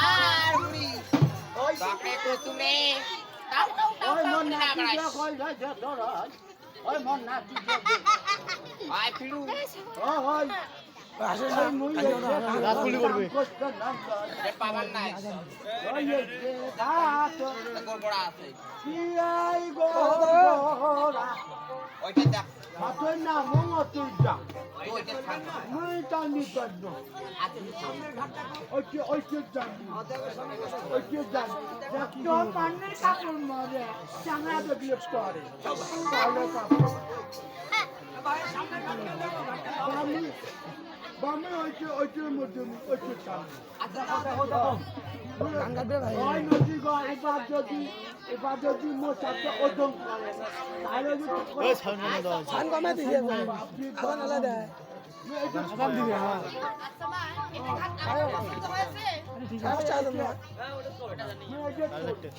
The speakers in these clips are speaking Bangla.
আর বুড়ি ওই তাকে কোতুলে তাও ওই মন না দিয়া কই যাই ধর ওই মন না দিয়া আই ফিরু ও ওই আসে না মুই রাত গুলি করবে এ পাবান নাই ওই যে দাঁত গোড়া আছে কি আই গোড়া ওইটা দেখ মাতই না মঙ্গ তুই যা ওইটা থাক মুই টানি করব ওইটা জানি ওইটা জানি তো পান্নে কাপড় মারে চামড়া তো বিয়োগ করে তাহলে কাপড় ভাই সামনে কাপড় বামে ওইটার মধ্যে ওইটা চাল আচ্ছা কথা হতো গাঙ্গা দে ভাই ওই নদী গো এবার যদি মোসাতে ওজন করে তাহলে ওই সামনে দাও সান কমে দিয়ে এখন আলাদা আসাম দিবে হ্যাঁ আচ্ছা মা এটা ঘাট আলাদা হয়েছে ঠিক আছে চাই তোমরা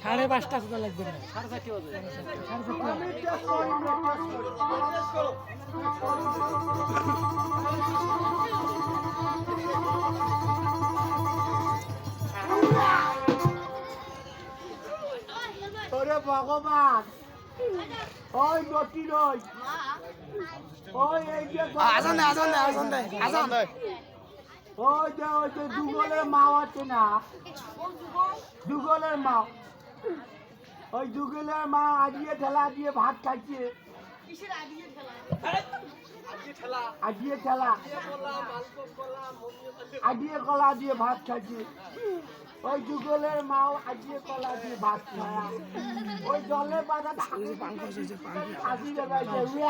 5:30 টাকা লাগবে না 4:30 বাজে আমি টেস্ট করো ওরে ভগবান ওই নটি নই ওই এই যে আজান ওই যে দুগলের মা আছে না দুগলের মা ওই দুগলের মা আজিয়ে ঠেলা দিয়ে ভাত খাইছে কিসের আজিয়ে ঠেলা আজিয়ে কলা দিয়ে ভাত খাইছে ওই যুগলের মাও আজিয়ে কলা দিয়ে ভাত খায় ওই জলে বাঁধা আসি লাগাইছে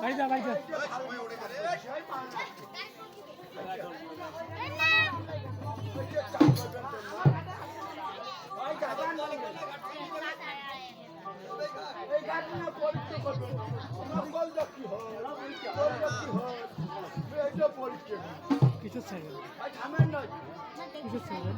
বাইজা কিছু ছেড়ে